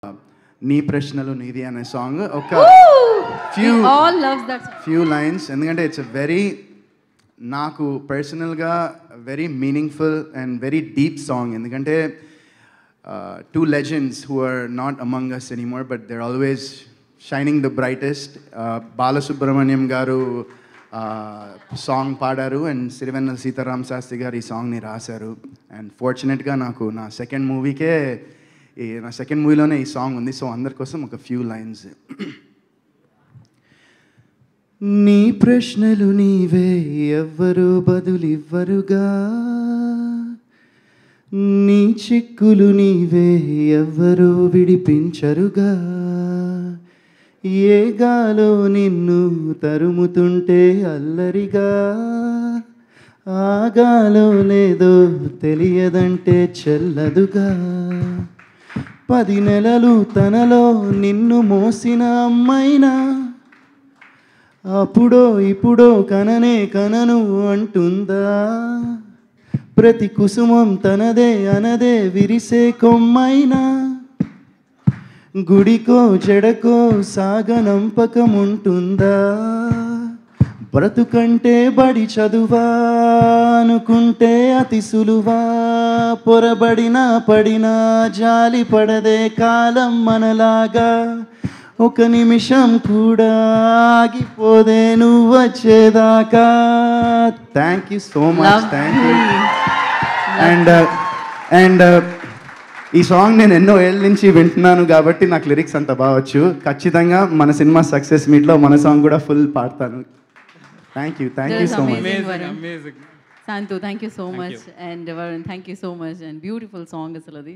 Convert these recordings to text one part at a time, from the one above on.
నీ ప్రశ్నలు నీది అనే సాంగ్ ఒక ఫ్యూ లైన్స్ ఎందుకంటే ఇట్స్ అ వెరీ నాకు పర్సనల్గా very meaningful and very deep song ఎందుకంటే two legends who are not among us anymore but they're always shining the brightest Balasubramaniam garu song paadaru and Sirivennela Sitaram Sastry garu ee song ni rasaru and fortunate ga naku na second movie ke నా second మూవీలోనే ఈ song ఉంది so అందరి కోసం ఒక few lines నీ ప్రశ్నలు నీవే ఎవ్వరు బదులివ్వరుగా నీ చిక్కులు నీవే ఎవ్వరు విడిపించరుగా ఏ గాలో నిన్ను తరుముతుంటే అల్లరిగా ఆగాలో లేదో తెలియదంటే చెల్లదుగా 10 నెలలు తనలో నిన్ను మోసిన అమ్మైనా అప్పుడో ఇప్పుడో కనను అంటుందా ప్రతి కుసుమం తనదే అనదే విరిసే కొమ్మైనా గుడికో జడకో సాగనంపకముంటుందా బ్రతుకంటే బడి చదువా అనుకుంటే అతి సులువా పొరబడినా పడినా జాలి పడదే కాలం మనలాగా ఒక నిమిషం కూడా ఆగిపోదే నువ్వు వచ్చేదాకా thank you so much thank you and ఈ సాంగ్ నేను ఎన్నో ఏళ్ళ నుంచి వింటున్నాను కాబట్టి నాకు లిరిక్స్ అంత బావచ్చు ఖచ్చితంగా మన సినిమా సక్సెస్ మీట్లో మన సాంగ్ కూడా ఫుల్ పాడతాను thank you so much Santhu, thank you so much. And Varun, thank you so much. And beautiful song asalu adi.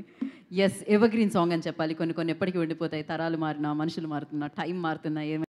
Yes, evergreen song అని చెప్పాలి. కొన్ని ఎప్పటికీ ఉండిపోతాయి. తరాలు మారినా మనుషులు మారుతున్నా టైం మారుతున్నా